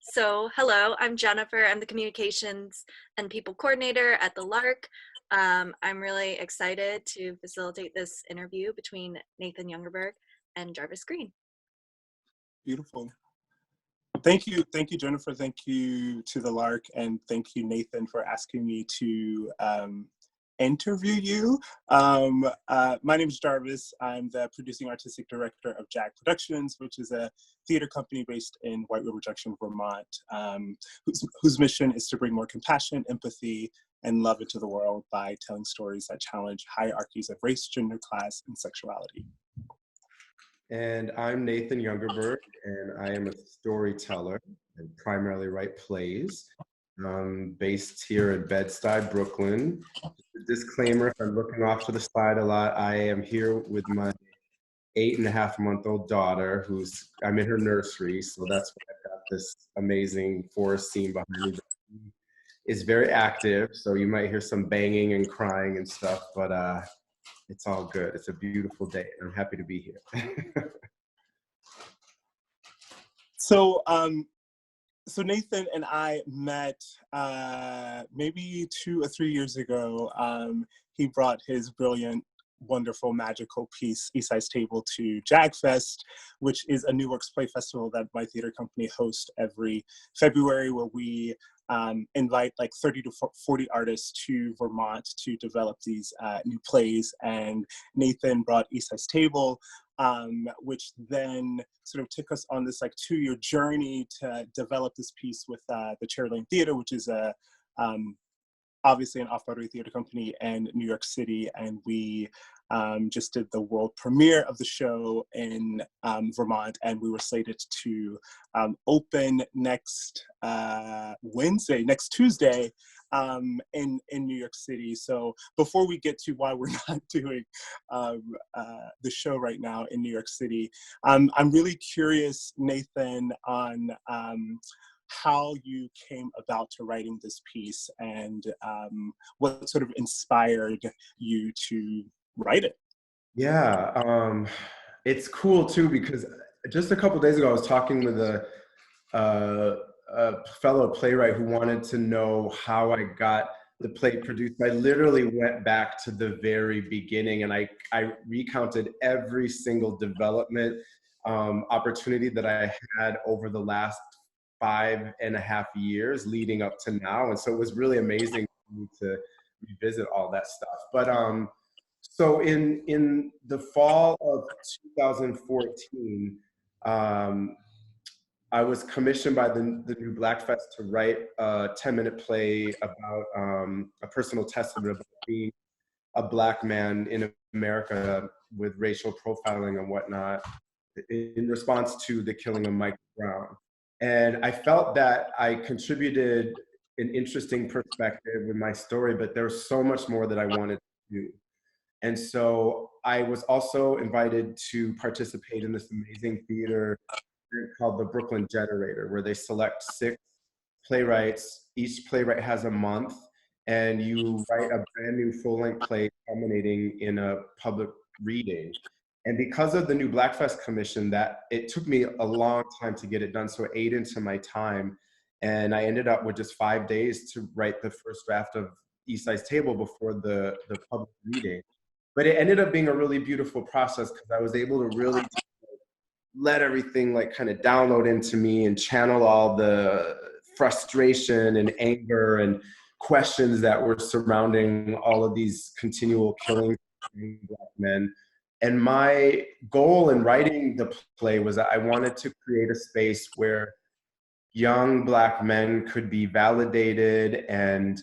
So, hello, I'm Jennifer. I'm the Communications and People Coordinator at the Lark. I'm really excited to facilitate this interview between Nathan Yungerberg and Jarvis Green. Beautiful. Thank you, Jennifer. Thank you to the Lark, and thank you, Nathan, for asking me to interview you. My name is Jarvis. I'm the producing artistic director of JAG Productions, which is a theater company based in White River Junction, Vermont, whose mission is to bring more compassion, empathy, and love into the world by telling stories that challenge hierarchies of race, gender, class, and sexuality. And I'm Nathan Yungerberg, and I am a storyteller and primarily write plays. Based here in Bed-Stuy, Brooklyn. Disclaimer, if I'm looking off to the side a lot, I am here with my 8.5-month-old daughter, I'm in her nursery, so that's why I've got this amazing forest scene behind me. It's very active, so you might hear some banging and crying and stuff, but it's all good. It's a beautiful day, and I'm happy to be here. So Nathan and I met maybe 2 or 3 years ago. He brought his brilliant, wonderful, magical piece, Esai's Table, to JAGFest, which is a New Works Play Festival that my theater company hosts every February, where we invite like 30 to 40 artists to Vermont to develop these new plays. And Nathan brought Esai's Table, which then sort of took us on this like 2-year journey to develop this piece with the Cherry Lane Theater, which is obviously an off-Broadway theater company in New York City. And we just did the world premiere of the show in Vermont, and we were slated to open next Tuesday in New York City. So before we get to why we're not doing the show right now in New York City, I'm really curious, Nathan, on how you came about to writing this piece and what sort of inspired you to write it. Yeah, it's cool too, because just a couple days ago I was talking with a fellow playwright who wanted to know how I got the play produced. I literally went back to the very beginning, and I recounted every single development opportunity that I had over the last 5.5 years leading up to now. And so it was really amazing for me to revisit all that stuff. But so in the fall of 2014, I was commissioned by the New Blackfest to write a 10-minute play about a personal testament about being a Black man in America with racial profiling and whatnot in response to the killing of Mike Brown. And I felt that I contributed an interesting perspective with my story, but there was so much more that I wanted to do. And so I was also invited to participate in this amazing theater called the Brooklyn Generator, where they select 6 playwrights. Each playwright has a month, and you write a brand new full-length play culminating in a public reading. And because of the New Blackfest Commission, that it took me a long time to get it done, so it ate into my time. And I ended up with just 5 days to write the first draft of Esai's Table before the public reading. But it ended up being a really beautiful process, because I was able to really let everything like kind of download into me and channel all the frustration and anger and questions that were surrounding all of these continual killings of Black men. And my goal in writing the play was that I wanted to create a space where young Black men could be validated and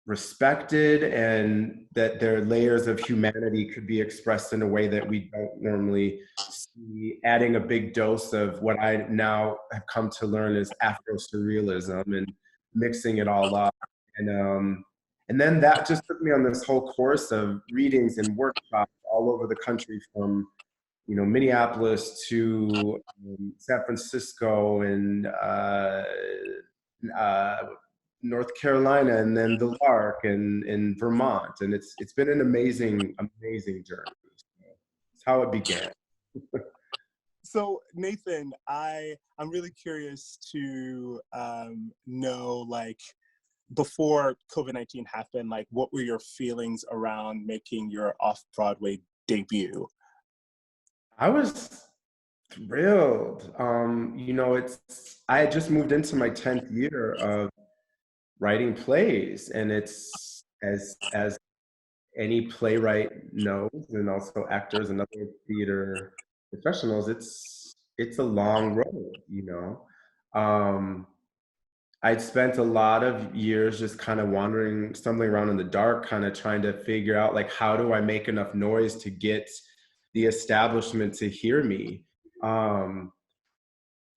respected, and that their layers of humanity could be expressed in a way that we don't normally see, adding a big dose of what I now have come to learn is Afro-surrealism and mixing it all up. And then that just took me on this whole course of readings and workshops all over the country, from Minneapolis to San Francisco and North Carolina, and then the Lark and in Vermont. And it's been an amazing journey. It's how it began. So Nathan, I'm really curious to know, like, before COVID-19 happened, like, what were your feelings around making your off-Broadway debut? I was thrilled. I had just moved into my 10th year of writing plays, and it's as any playwright knows, and also actors and other theater professionals, it's a long road. I'd spent a lot of years just kind of wandering, stumbling around in the dark, kind of trying to figure out, like, how do I make enough noise to get the establishment to hear me? Um,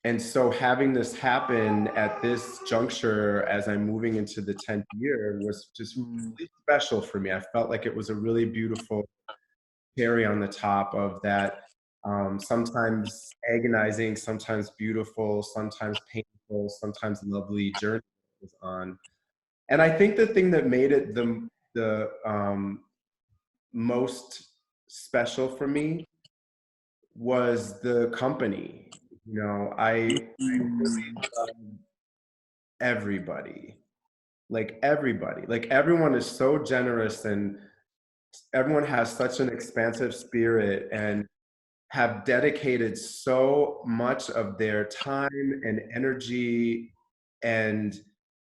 and so having this happen at this juncture as I'm moving into the 10th year was just Mm, really special for me. I felt like it was a really beautiful cherry on the top of that, sometimes agonizing, sometimes beautiful, sometimes painful, sometimes lovely journey I was on. And I think the thing that made it the most special for me was the company. I really mm, love everybody. Like everybody. Like everyone is so generous, and everyone has such an expansive spirit and have dedicated so much of their time and energy and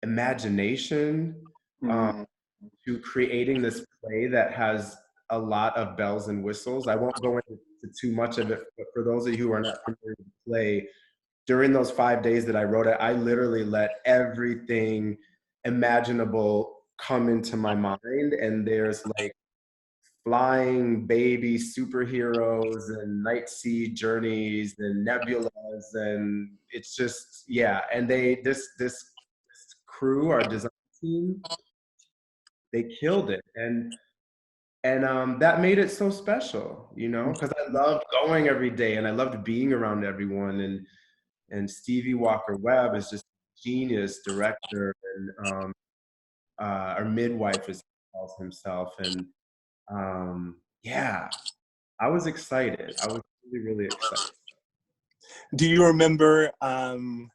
imagination, um, mm. to creating this play that has a lot of bells and whistles. I won't go into too much of it, but for those of you who are not familiar with the play, during those 5 days that I wrote it, I literally let everything imaginable come into my mind. And there's like flying baby superheroes and night sea journeys and nebulas, and it's just, yeah. And this crew, our design team, they killed it. And that made it so special, because I loved going every day and I loved being around everyone. And Stevie Walker Webb is just a genius director, and our midwife, as he calls himself. And yeah, I was excited. I was really, really excited. Do you remember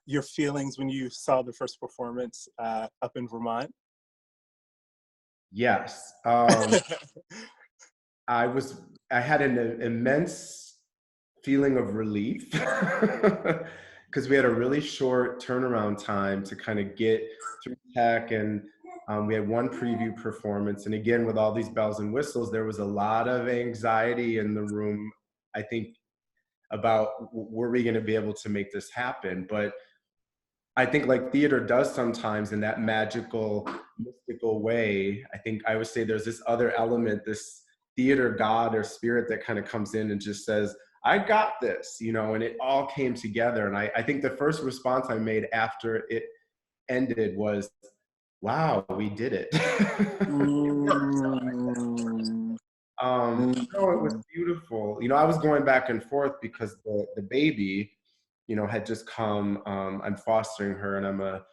your feelings when you saw the first performance up in Vermont? Yes. I had an immense feeling of relief because we had a really short turnaround time to kind of get through tech, and we had one preview performance. And again, with all these bells and whistles, there was a lot of anxiety in the room, I think, about were we going to be able to make this happen. But I think, like theater does sometimes in that magical, mystical way, I think I would say there's this other element, this theater god or spirit that kind of comes in and just says, I got this, and it all came together. And I think the first response I made after it ended was, wow, we did it. Mm, No, it was mm, beautiful. I was going back and forth because the baby, had just come. I'm fostering her, and I'm a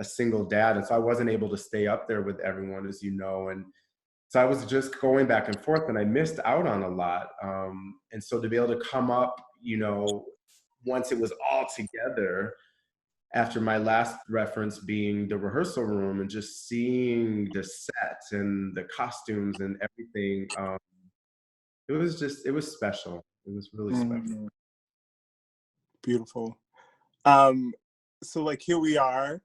single dad, and so I wasn't able to stay up there with everyone, as you know. And so I was just going back and forth, and I missed out on a lot. And so to be able to come up, once it was all together, after my last reference being the rehearsal room, and just seeing the set and the costumes and everything, it was special. It was really special. mm. Beautiful. Um, so like here we are.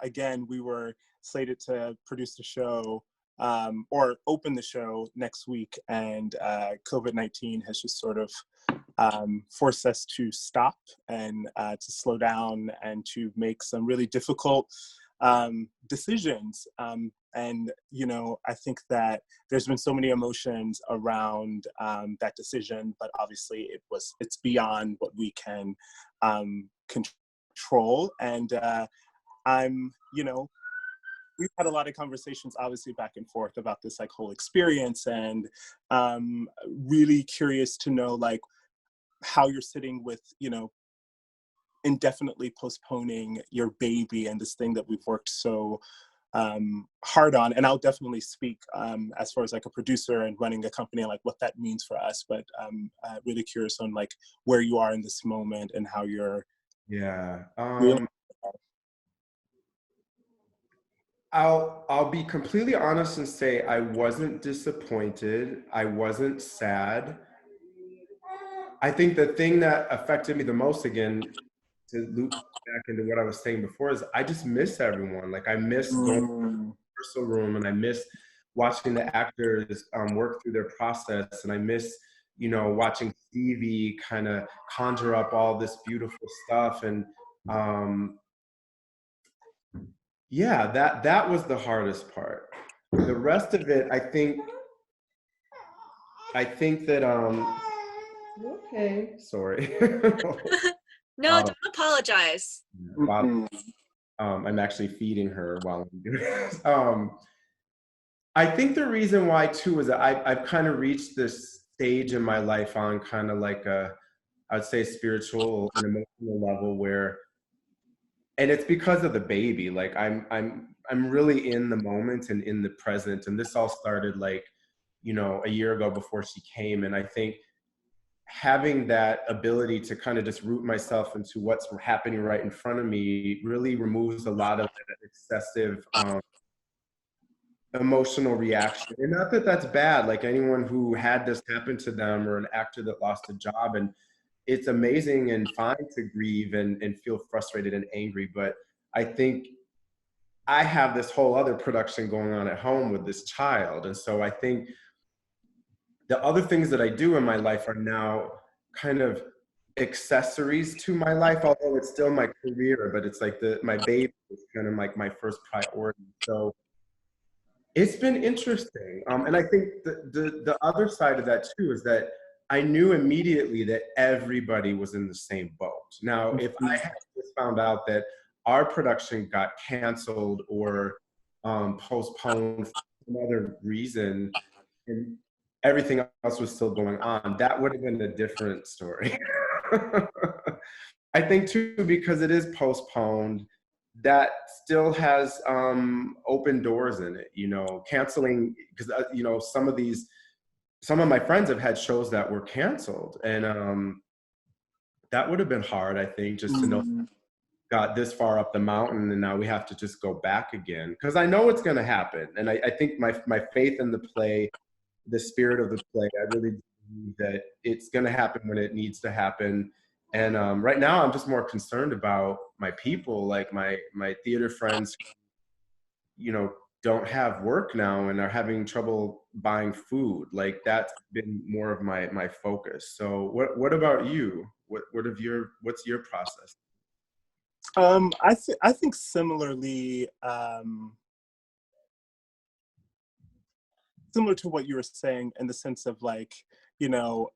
Again, we were slated to produce the show or open the show next week, and COVID-19 has just sort of forced us to stop and to slow down and to make some really difficult decisions. And I think that there's been so many emotions around that decision, but obviously it's beyond what we can control. And we've had a lot of conversations, obviously, back and forth about this like whole experience, and really curious to know like how you're sitting with indefinitely postponing your baby and this thing that we've worked so hard on. And I'll definitely speak as far as like a producer and running a company, like what that means for us. But I'm really curious on like where you are in this moment and how you're. Yeah. Really. I'll be completely honest and say I wasn't disappointed. I wasn't sad. I think the thing that affected me the most, again, to loop back into what I was saying before, is I just miss everyone. Like I miss going to the rehearsal room, and I miss watching the actors work through their process, and I miss, you know, watching Stevie kind of conjure up all this beautiful stuff. And yeah, that was the hardest part. The rest of it, I think that okay, sorry. No, don't apologize. I'm actually feeding her while I'm doing this. I think the reason why too is that I've kind of reached this stage in my life on kind of like I'd say spiritual and emotional level where, and it's because of the baby. Like I'm really in the moment and in the present. And this all started like, you know, a year ago before she came. And I think having that ability to kind of just root myself into what's happening right in front of me really removes a lot of that excessive emotional reaction. And not that that's bad, like anyone who had this happen to them, or an actor that lost a job, and it's amazing and fine to grieve and feel frustrated and angry. But I think I have this whole other production going on at home with this child. And so I think the other things that I do in my life are now kind of accessories to my life, although it's still my career, but it's like my baby is kind of like my first priority. So it's been interesting. And I think the other side of that too is that I knew immediately that everybody was in the same boat. Now, if I had just found out that our production got canceled or postponed for some other reason, and everything else was still going on, that would have been a different story. I think too, because it is postponed, that still has open doors in it, you know, canceling, because you know, some of my friends have had shows that were canceled, and that would have been hard, I think, just to know got this far up the mountain and now we have to just go back again, because I know it's going to happen. And I think my faith in the play, the spirit of the play, I really believe that it's going to happen when it needs to happen. And right now I'm just more concerned about my people, like my theater friends, you know, don't have work now and are having trouble buying food. Like that's been more of my focus. So what about you? What's your process? I think similarly, similar to what you were saying, in the sense of like, you know,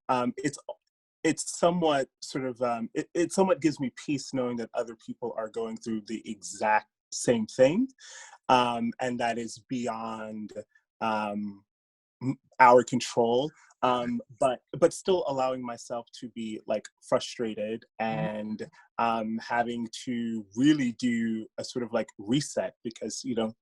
it's somewhat sort of it somewhat gives me peace knowing that other people are going through the exact same thing, and that is beyond our control. But still allowing myself to be like frustrated and having to really do a sort of like reset, because you know,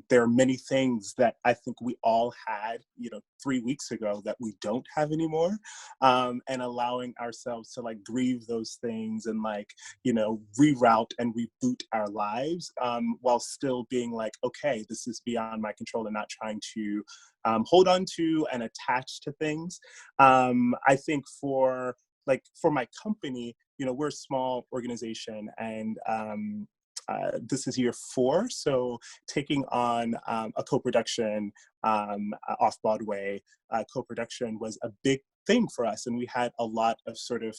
there are many things that I think we all had, you know, 3 weeks ago that we don't have anymore, and allowing ourselves to like grieve those things and like, you know, reroute and reboot our lives, while still being like, okay, this is beyond my control, and not trying to hold on to and attach to things. I think for my company, you know, we're a small organization, and this is year 4, so taking on a co-production off Broadway, co-production was a big thing for us, and we had a lot of sort of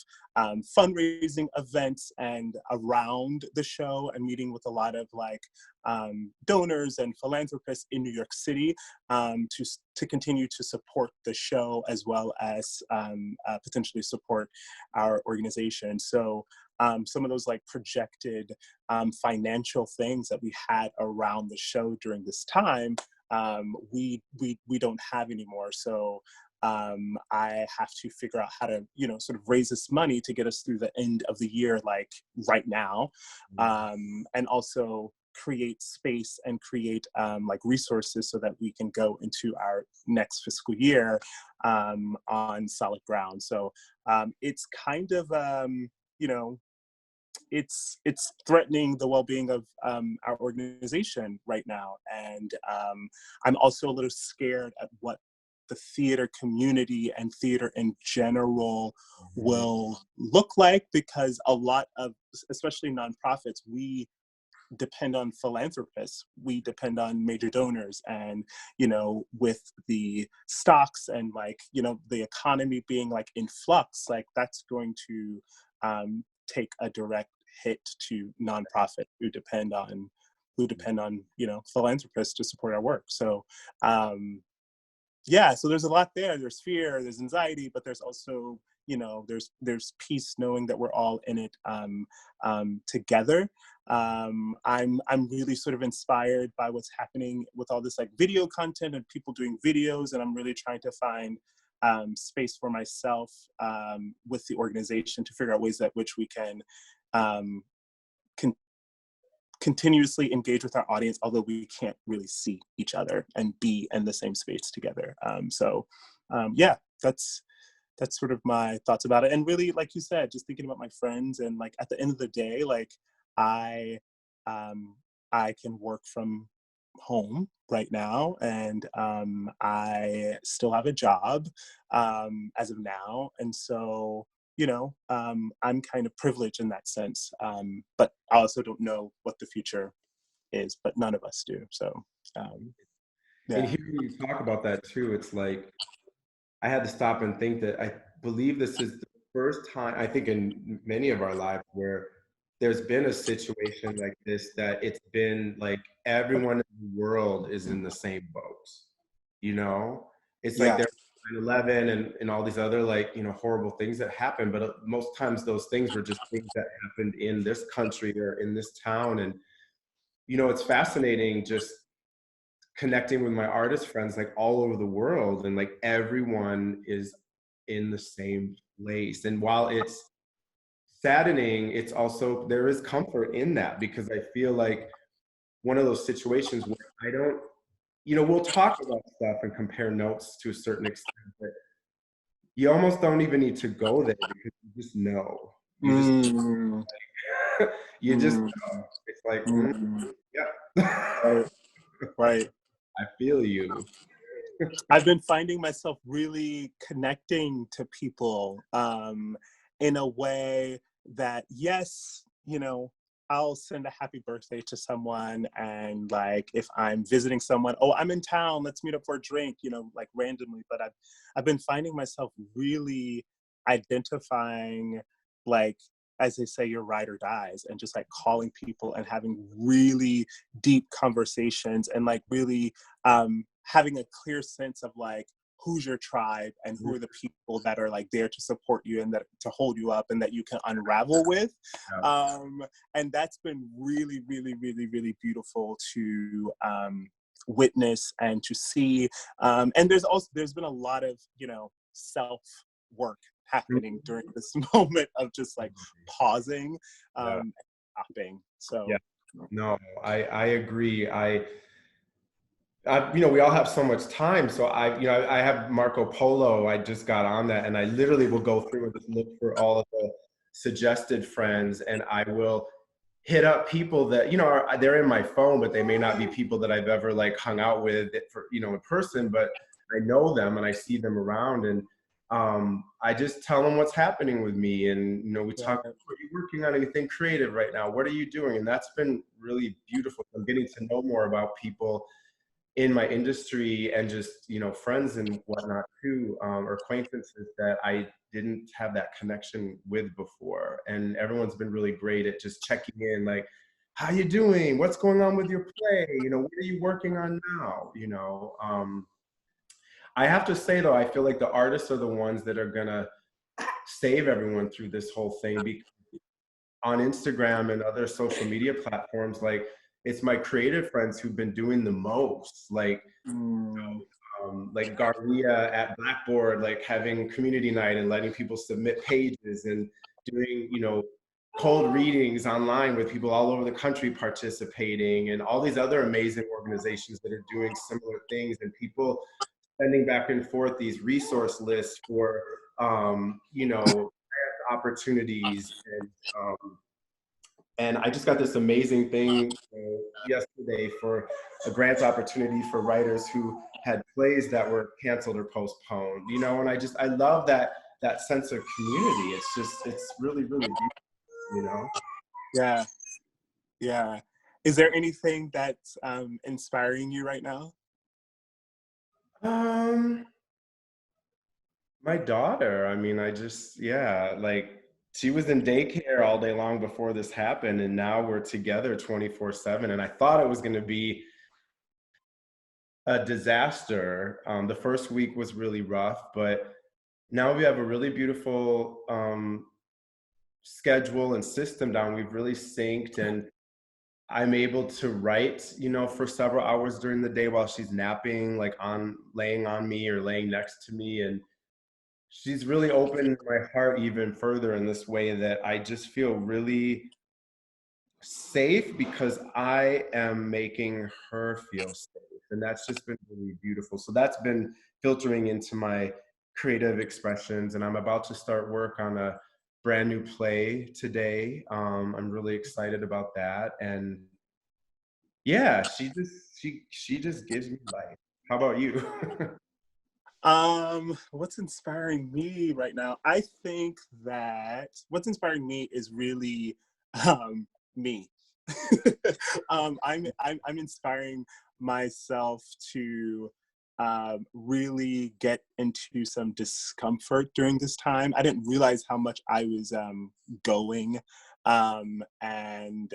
fundraising events and around the show, and meeting with a lot of like donors and philanthropists in New York City, to continue to support the show, as well as potentially support our organization. So some of those like projected financial things that we had around the show during this time, we don't have anymore. So I have to figure out how to, you know, sort of raise this money to get us through the end of the year, like right now, and also create space and create like resources so that we can go into our next fiscal year on solid ground. So it's kind of, you know, it's threatening the well-being of our organization right now. And I'm also a little scared at what the theater community and theater in general will look like, because a lot of, especially nonprofits, we depend on philanthropists, we depend on major donors. And you know, with the stocks and like, you know, the economy being like in flux, like that's going to take a direct hit to nonprofit who depend on you know, philanthropists to support our work. So yeah, so there's a lot there. There's fear, there's anxiety, but there's also, you know, there's peace knowing that we're all in it together. I'm really sort of inspired by what's happening with all this like video content and people doing videos, and I'm really trying to find space for myself with the organization to figure out ways at which we can continuously engage with our audience, although we can't really see each other and be in the same space together. Yeah, that's sort of my thoughts about it. And really, like you said, just thinking about my friends, and like at the end of the day, like I can work from home right now, and I still have a job as of now. And so, you know, I'm kind of privileged in that sense, but I also don't know what the future is, but none of us do. So, And yeah. hearing you talk about that too, it's like, I had to stop and think that I believe this is the first time, I think in many of our lives, where there's been a situation like this, that it's been like everyone in the world is in the same boat. You know, it's like Yeah. there's 9/11 and all these other, like, you know, horrible things that happen, but most times those things were just things that happened in this country or in this town. And you know, it's fascinating just connecting with my artist friends like all over the world, and like everyone is in the same place. And while it's saddening, it's also, there is comfort in that, because I feel like one of those situations where I don't, you know, we'll talk about stuff and compare notes to a certain extent, but you almost don't even need to go there, because you just know. You just Mm, you just mm, know. It's like, mm. yeah. Right, right. I feel you. I've been finding myself really connecting to people in a way that, yes, you know, I'll send a happy birthday to someone, and like if I'm visiting someone, oh, I'm in town, let's meet up for a drink, you know, like randomly. But I've been finding myself really identifying, like, as they say, your ride or dies, and just like calling people and having really deep conversations, and like really having a clear sense of like who's your tribe and who are the people that are like there to support you and that to hold you up and that you can unravel with. And that's been really, really, really, really beautiful to witness and to see. And there's been a lot of, you know, self work happening during this moment of just like pausing Yeah. and stopping. So Yeah. No, I agree. You know, we all have so much time. So you know, I have Marco Polo. I just got on that, and I literally will go through and just look for all of the suggested friends, and I will hit up people that, you know, they're in my phone, but they may not be people that I've ever like hung out with for, you know, in person, but I know them and I see them around, and I just tell them what's happening with me, and you know, we talk. yeah. Are you working on anything creative right now? What are you doing? And that's been really beautiful. I'm getting to know more about people in my industry, and just, you know, friends and whatnot too, or acquaintances that I didn't have that connection with before. And everyone's been really great at just checking in, like, how you doing? What's going on with your play? You know, what are you working on now? You know, I have to say though, I feel like the artists are the ones that are gonna save everyone through this whole thing, because on Instagram and other social media platforms, like, it's my creative friends who've been doing the most. Mm, Like Garlia at Blackboard, like having community night and letting people submit pages and doing, you know, cold readings online with people all over the country participating, and all these other amazing organizations that are doing similar things, and people sending back and forth these resource lists for you know, opportunities. And I just got this amazing thing yesterday for a grant opportunity for writers who had plays that were canceled or postponed, you know. And I love that sense of community. It's really, really beautiful, you know. Yeah, yeah. Is there anything that's inspiring you right now? Um, my daughter, I mean, yeah, like she was in daycare all day long before this happened, and now we're together 24/7. And I thought it was going to be a disaster. The first week was really rough, but now we have a really beautiful schedule and system down. We've really synced, and I'm able to write, you know, for several hours during the day while she's napping, like laying on me or laying next to me. And she's really opened my heart even further in this way that I just feel really safe because I am making her feel safe. And that's just been really beautiful. So that's been filtering into my creative expressions. And I'm about to start work on a brand new play today. I'm really excited about that. And yeah, she just gives me life. How about you? What's inspiring me right now? I think that what's inspiring me is really me. I'm inspiring myself to really get into some discomfort during this time. I didn't realize how much I was going and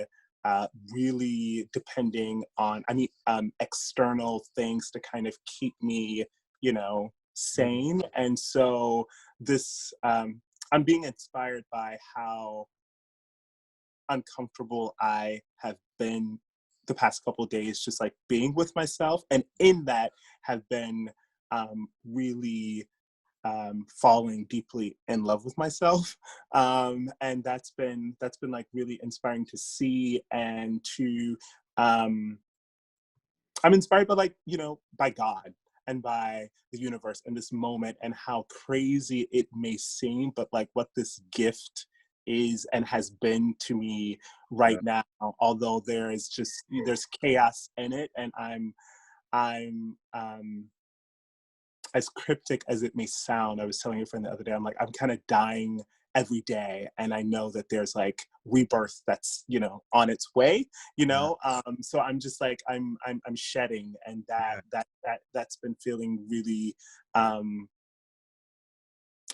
really depending on, external things to kind of keep me, you know, sane. And so this, I'm being inspired by how uncomfortable I have been the past couple of days, just like being with myself, and in that have been really falling deeply in love with myself, and that's been like really inspiring to see and to. I'm inspired by, like, you know, by God and by the universe in this moment, and how crazy it may seem, but like what this gift is and has been to me Yeah. right now, although there's chaos in it, and I'm as cryptic as it may sound. I was telling a friend the other day, I'm like, I'm kind of dying every day, and I know that there's like rebirth that's, you know, on its way, you Yeah. know. So I'm just like, I'm shedding, and Yeah. that's been feeling really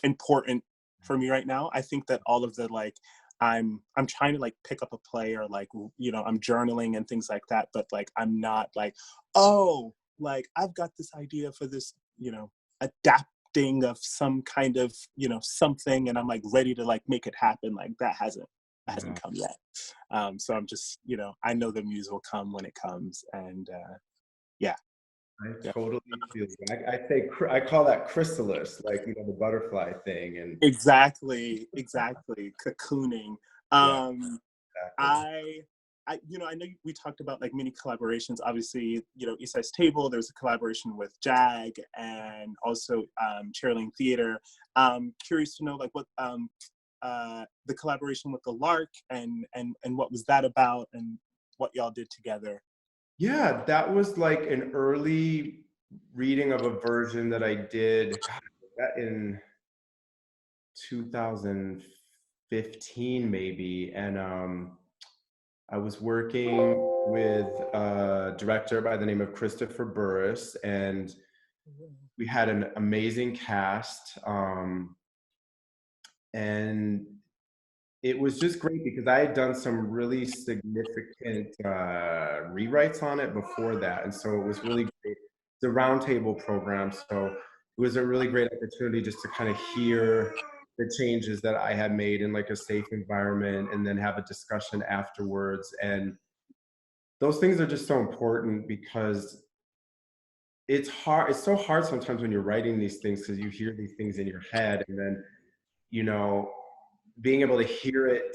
important for me right now. I think that all of the, like, I'm trying to like pick up a play, or like, you know, I'm journaling and things like that, but like I'm not like, oh, like I've got this idea for this, you know, adapting of some kind of, you know, something, and I'm like ready to like make it happen. Like that hasn't Yeah. come yet. So I'm just, you know, I know the muse will come when it comes, and yeah. I Yeah. totally feel you. I call that chrysalis, like, you know, the butterfly thing. And Exactly. Cocooning. yeah, Um, exactly. I, you know, I know we talked about like many collaborations. Obviously, you know, Esai's Table. There's a collaboration with JAG, and also Chairlane Theater. Curious to know like what the collaboration with the Lark, and what was that about, and what y'all did together. Yeah, that was like an early reading of a version that I did, God, that in 2015 maybe. And I was working with a director by the name of Christopher Burris, and we had an amazing cast. And it was just great because I had done some really significant rewrites on it before that. And so it was really great. The roundtable program. So it was a really great opportunity just to kind of hear the changes that I had made in like a safe environment, and then have a discussion afterwards. And those things are just so important because it's hard. It's so hard sometimes when you're writing these things, because you hear these things in your head, and then, you know, being able to hear it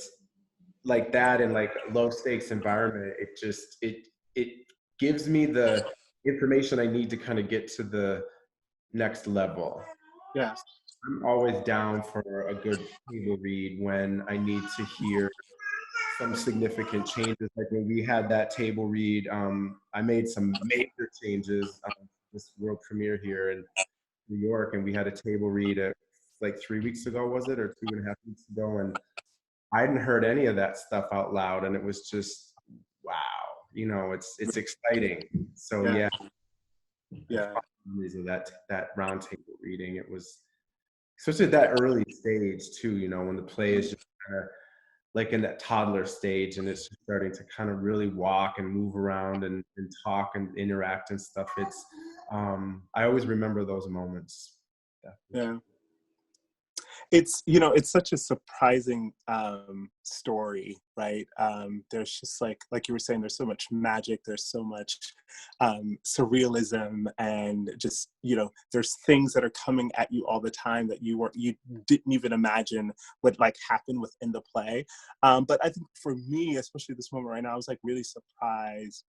like that and like low stakes environment, it gives me the information I need to kind of get to the next level. Yes. I'm always down for a good table read when I need to hear some significant changes. Like when we had that table read, I made some major changes this world premiere here in New York, and we had a table read like 3 weeks ago, was it, or 2.5 weeks ago, and I hadn't heard any of that stuff out loud, and it was just wow. You know, it's exciting. So Yeah. yeah, Yeah. memories of that round table reading. It was especially at that early stage too. You know, when the play is just kind of like in that toddler stage and it's just starting to kind of really walk and move around and talk and interact and stuff. It's I always remember those moments. Definitely. Yeah. It's, you know, it's such a surprising story, right? There's just like you were saying, there's so much magic, there's so much surrealism, and just, you know, there's things that are coming at you all the time that you didn't even imagine would like happen within the play. But I think for me, especially this moment right now, I was like really surprised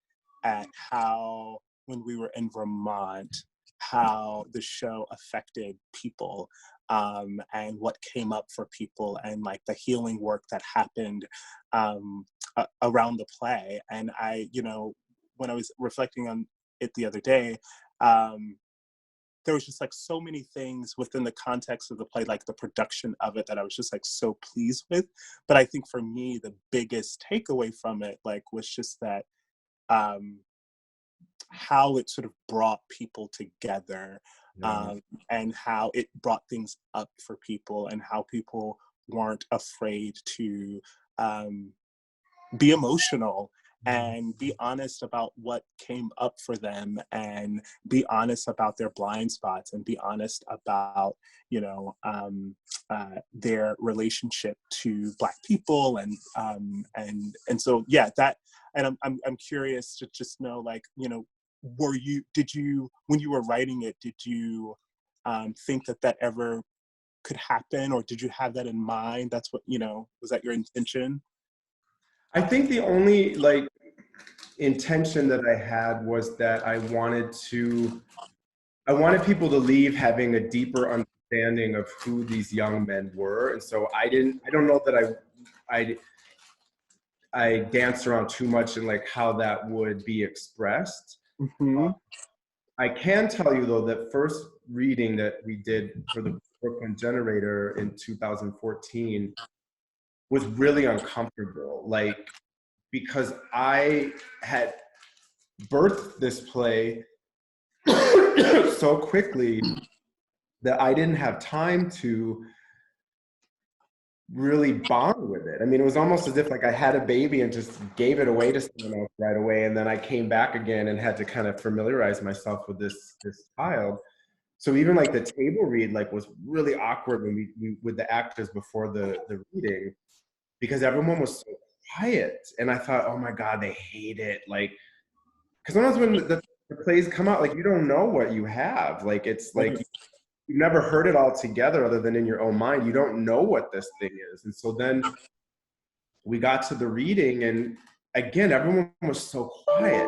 at how, when we were in Vermont, how the show affected people, and what came up for people, and like the healing work that happened around the play. And I, you know, when I was reflecting on it the other day, there was just like so many things within the context of the play, like the production of it, that I was just like so pleased with. But I think for me, the biggest takeaway from it, like, was just that how it sort of brought people together, Yeah. and how it brought things up for people, and how people weren't afraid to be emotional and be honest about what came up for them, and be honest about their blind spots, and be honest about, you know, their relationship to Black people, and so yeah, that. And I'm curious to just know, like, you know, did you, when you were writing it, did you think that that ever could happen, or did you have that in mind? That's what, you know, was that your intention? I think the only like intention that I had was that I wanted people to leave having a deeper understanding of who these young men were. And so I don't know that I danced around too much in like how that would be expressed. Mm-hmm. I can tell you though that first reading that we did for the Brooklyn Generator in 2014 was really uncomfortable, like because I had birthed this play so quickly that I didn't have time to really bond with it. I mean, it was almost as if like I had a baby and just gave it away to someone else right away, and then I came back again and had to kind of familiarize myself with this child. So even like the table read like was really awkward when we with the actors before the reading, because everyone was so quiet, and I thought, oh my God, they hate it. Like, because sometimes when the plays come out, like you don't know what you have. Like it's like you've never heard it all together other than in your own mind. You don't know what this thing is. And so then we got to the reading, and again, everyone was so quiet.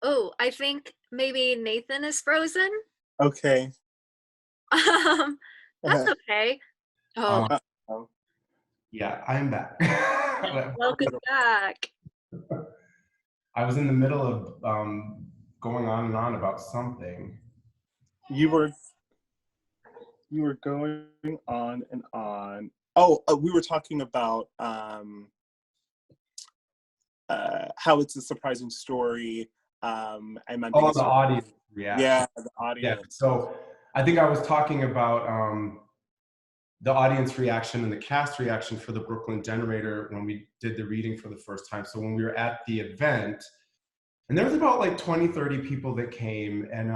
Oh, I think maybe Nathan is frozen. Okay. Um, that's okay. Oh, Oh, Yeah, I'm back. welcome back. I was in the middle of going on and on about something. you were going on and on. Oh, we were talking about how it's a surprising story, and my Oh, biggest the audience reaction. yeah, the Yeah. audience. So I think I was talking about the audience reaction and the cast reaction for the Brooklyn Generator when we did the reading for the first time. So when we were at the event, and there was about like 20, 30 people that came, and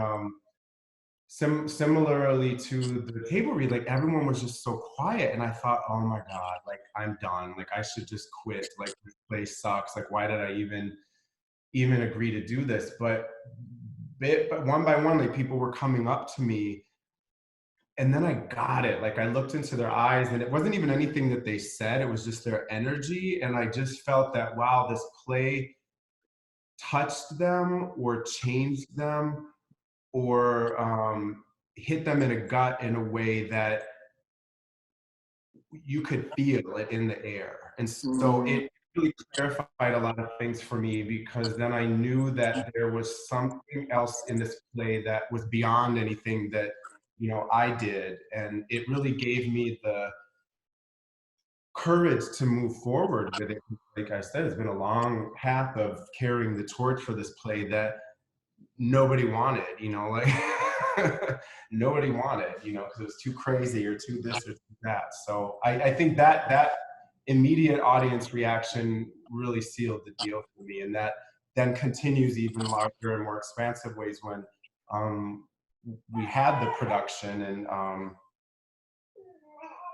similarly to the table read, like everyone was just so quiet, and I thought, oh my God, like I'm done. Like I should just quit. Like this place sucks. Like why did I even agree to do this? But one by one, like people were coming up to me and then I got it. Like I looked into their eyes, and it wasn't even anything that they said. It was just their energy. And I just felt that, wow, this play touched them or changed them or hit them in a gut in a way that you could feel it in the air. And so it really clarified a lot of things for me, because then I knew that there was something else in this play that was beyond anything that, you know, I did. And it really gave me the courage to move forward with it. Like I said, it's been a long path of carrying the torch for this play that nobody wanted, you know, like nobody wanted, you know, because it was too crazy or too this or too that. So I think that that immediate audience reaction really sealed the deal for me, and that then continues even larger and more expansive ways when we had the production. And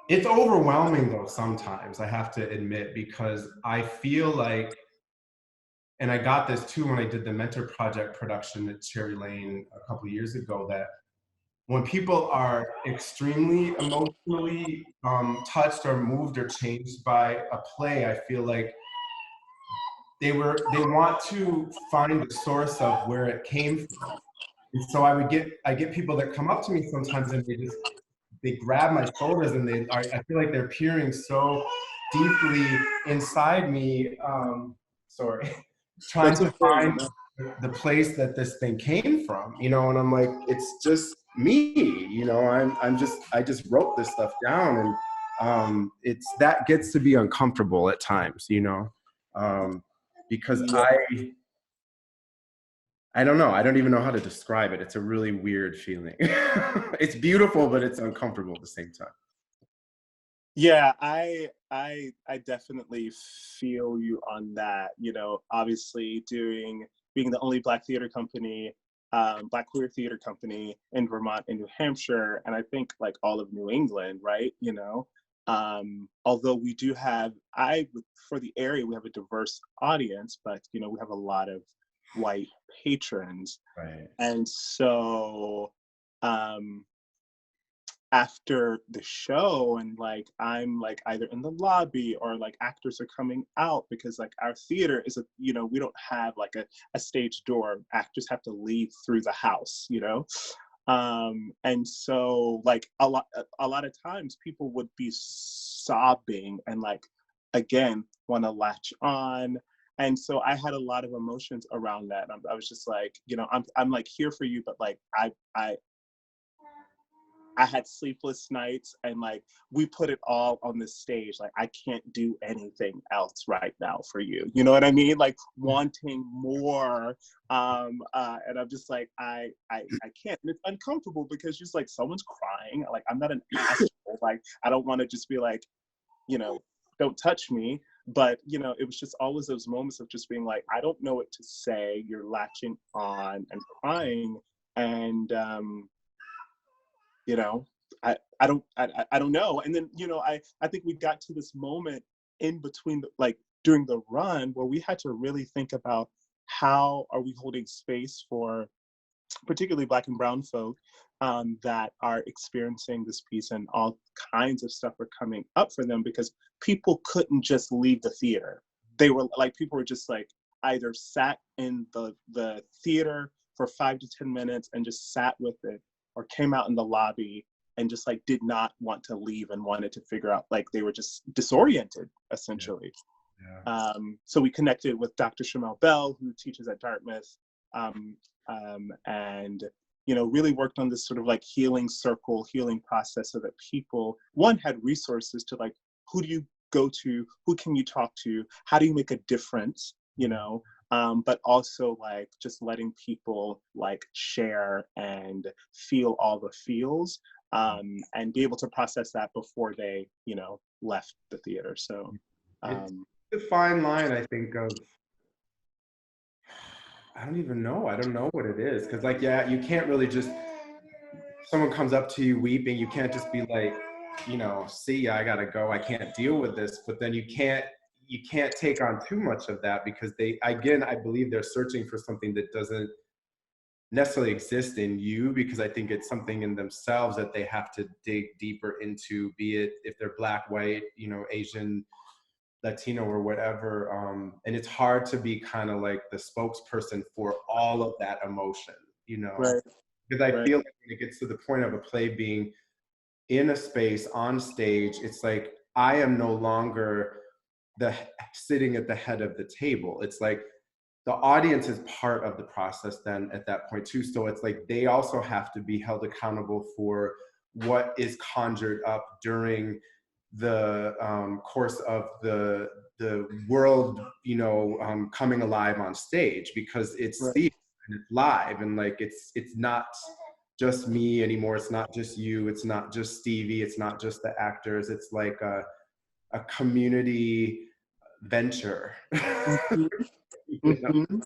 it's overwhelming though sometimes, I have to admit, because I feel like, and I got this too when I did the Mentor Project production at Cherry Lane a couple of years ago, that when people are extremely emotionally touched or moved or changed by a play, I feel like they want to find the source of where it came from. And so I get people that come up to me sometimes, and they grab my shoulders, and I feel like they're peering so deeply inside me. Sorry. Trying That's to okay. find the place that this thing came from, you know. And I'm like, it's just me, you know. I just wrote this stuff down, and it's that gets to be uncomfortable at times, you know, because Yeah. I don't know. I don't even know how to describe it. It's a really weird feeling. It's beautiful, but it's uncomfortable at the same time. Yeah, I definitely feel you on that. You know, obviously being the only Black theater company, Black queer theater company in Vermont and New Hampshire, and I think like all of New England, right? You know, although we do have, for the area we have a diverse audience, but you know we have a lot of white patrons, Right. and so. After the show, and like I'm like either in the lobby or like actors are coming out, because like our theater is you know, we don't have like a stage door. Actors have to leave through the house, you know. And so like a lot of times people would be sobbing and like again want to latch on. And so I had a lot of emotions around that. I was just like, you know, I'm like here for you, but like I had sleepless nights, and like we put it all on the stage. Like I can't do anything else right now for you. You know what I mean? Like wanting more. And I'm just like, I can't. And it's uncomfortable because just like someone's crying. Like I'm not an asshole. Like I don't want to just be like, you know, don't touch me. But you know, it was just always those moments of just being like, I don't know what to say. You're latching on and crying, and you know, I don't know. And then you know, I think we got to this moment in between like during the run where we had to really think about how are we holding space for particularly Black and Brown folk that are experiencing this piece, and all kinds of stuff were coming up for them because people couldn't just leave the theater. They were like, people were just like either sat in the theater for 5 to 10 minutes and just sat with it, or came out in the lobby and just like did not want to leave and wanted to figure out, like they were just disoriented essentially. Yeah. So we connected with Dr. Shamel Bell, who teaches at Dartmouth, and you know, really worked on this sort of like healing circle, healing process, so that people, one, had resources to like, who do you go to, who can you talk to, how do you make a difference, you know, but also like just letting people like share and feel all the feels, and be able to process that before they, you know, left the theater. So It's the fine line, I think, of, I don't even know. I don't know what it is. Cause like, yeah, you can't really just, someone comes up to you weeping, you can't just be like, you know, see ya, I gotta go, I can't deal with this. But then you can't take on too much of that, because they, again, I believe they're searching for something that doesn't necessarily exist in you, because I think it's something in themselves that they have to dig deeper into, be it if they're Black, white, you know, Asian, Latino, or whatever. And it's hard to be kind of like the spokesperson for all of that emotion, you know, Right. because I Right. feel like when it gets to the point of a play being in a space on stage, it's like I am no longer the sitting at the head of the table. It's like the audience is part of the process then at that point too. So it's like they also have to be held accountable for what is conjured up during the course of the world, you know, coming alive on stage, because it's Right. theater and it's live, and like it's not just me anymore. It's not just you. It's not just Stevie. It's not just the actors. It's like a community venture. Mhm. You know? Mhm.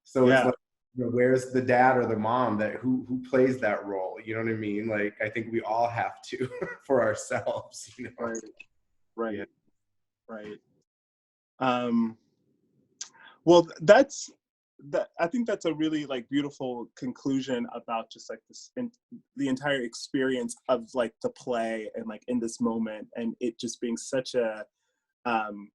So it's Yeah. like, you know, where's the dad or the mom that who plays that role? You know what I mean? Like, I think we all have to for ourselves. You know? Right. Yeah. Right. Right. Um, well, that's that. I think that's a really like beautiful conclusion about just like this and the entire experience of like the play and like in this moment, and it just being such a um,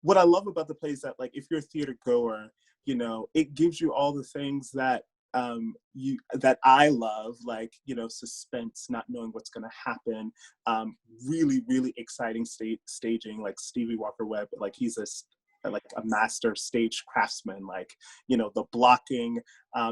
what I love about the play is that like if you're a theater goer, you know, it gives you all the things that you that I love, like, you know, suspense, not knowing what's going to happen, really really exciting staging, like Stevie Walker Webb, like he's like a master stage craftsman, like, you know, the blocking,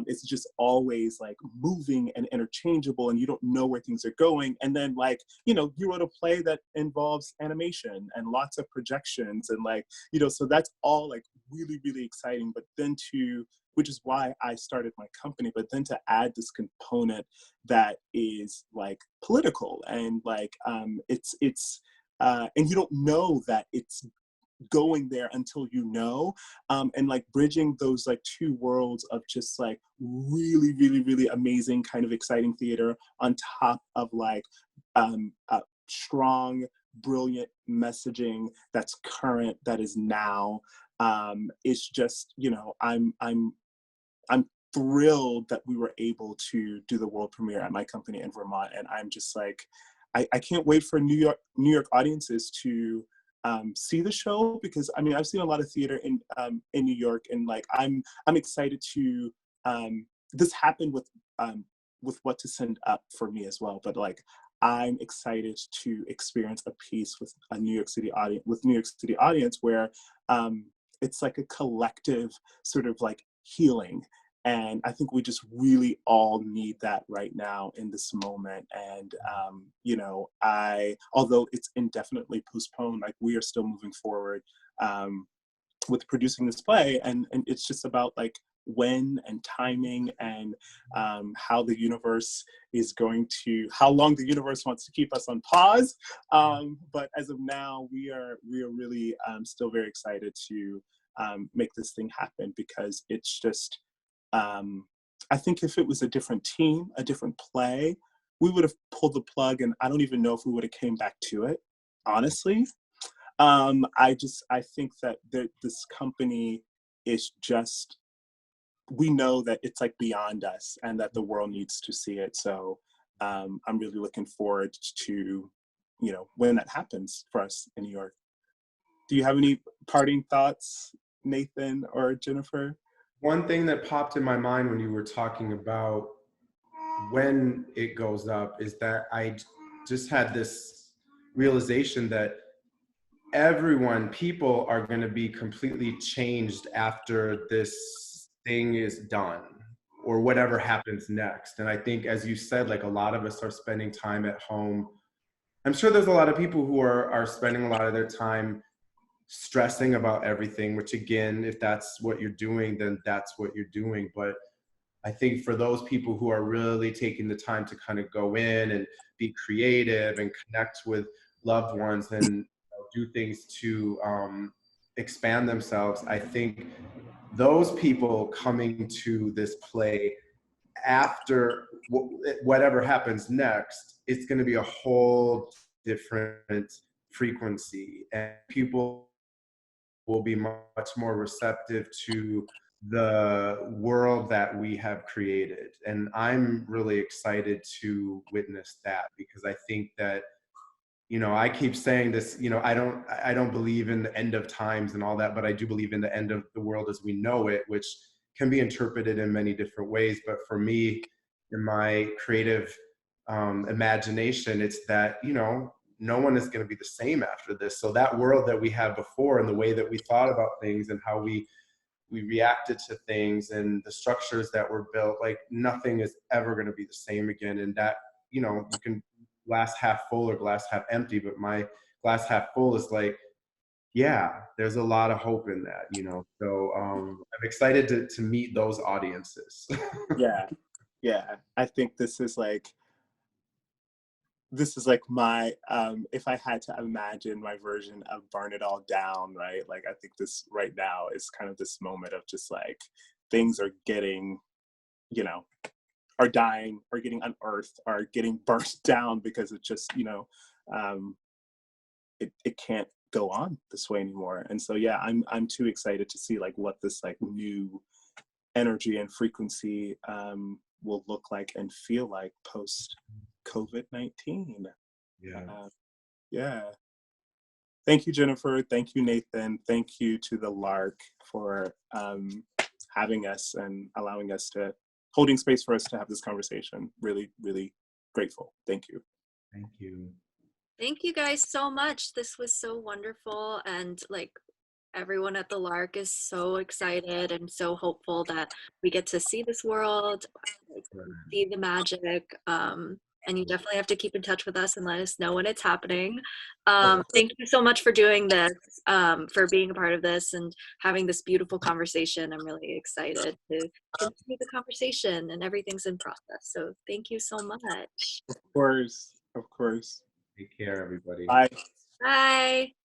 it's just always like moving and interchangeable and you don't know where things are going. And then like, you know, you wrote a play that involves animation and lots of projections and like, you know, so that's all like really really exciting. But then to, which is why I started my company, but then to add this component that is like political and like and you don't know that it's going there until you know, and like bridging those like two worlds of just like really really really amazing kind of exciting theater on top of like strong brilliant messaging that's current, that is now. It's just, you know, I'm thrilled that we were able to do the world premiere at my company in Vermont, and I'm just like, I can't wait for New York audiences to see the show, because I mean I've seen a lot of theater in New York, and like I'm excited to. This happened with What to Send Up for me as well, but like I'm excited to experience a piece with a New York City audience where it's like a collective sort of like healing. And I think we just really all need that right now in this moment. And, you know, although it's indefinitely postponed, like we are still moving forward with producing this play. And it's just about like when and timing and how the universe is going to, how long the universe wants to keep us on pause. But as of now, we are really still very excited to make this thing happen, because it's just, I think if it was a different team, a different play, we would have pulled the plug, and I don't even know if we would have came back to it, honestly. I think that this company is just, we know that it's like beyond us and that the world needs to see it. So I'm really looking forward to, you know, when that happens for us in New York. Do you have any parting thoughts, Nathan or Jennifer? One thing that popped in my mind when you were talking about when it goes up is that I just had this realization that people are going to be completely changed after this thing is done or whatever happens next. And I think, as you said, like a lot of us are spending time at home. I'm sure there's a lot of people who are spending a lot of their time stressing about everything, which again, if that's what you're doing, then that's what you're doing. But I think for those people who are really taking the time to kind of go in and be creative and connect with loved ones and, you know, do things to expand themselves, I think those people coming to this play after whatever happens next, it's going to be a whole different frequency, and people will be much more receptive to the world that we have created. And I'm really excited to witness that, because I think that, you know, I keep saying this, you know, I don't believe in the end of times and all that, but I do believe in the end of the world as we know it, which can be interpreted in many different ways. But for me, in my creative imagination, it's that, you know, no one is going to be the same after this. So that world that we had before, and the way that we thought about things and how we reacted to things and the structures that were built, like nothing is ever going to be the same again. And that, you know, you can glass half full or glass half empty, but my glass half full is like, yeah, there's a lot of hope in that, you know. So I'm excited to meet those audiences. Yeah, yeah. I think this is like my if I had to imagine my version of Burn It All Down, right? Like I think this right now is kind of this moment of just like things are getting, you know, are dying, are getting unearthed, are getting burnt down because it just, you know, it can't go on this way anymore. And so yeah, I'm too excited to see like what this like new energy and frequency will look like and feel like post COVID-19. Yeah. Yeah. Thank you, Jennifer. Thank you, Nathan. Thank you to the Lark for having us and allowing us to, holding space for us to have this conversation. Really, really grateful. Thank you. Thank you. Thank you guys so much. This was so wonderful, and like everyone at the Lark is so excited and so hopeful that we get to see this world, like, see the magic. And you definitely have to keep in touch with us and let us know when it's happening. Thank you so much for doing this, for being a part of this and having this beautiful conversation. I'm really excited to continue the conversation, and everything's in process. So thank you so much. Of course. Of course. Take care, everybody. Bye. Bye.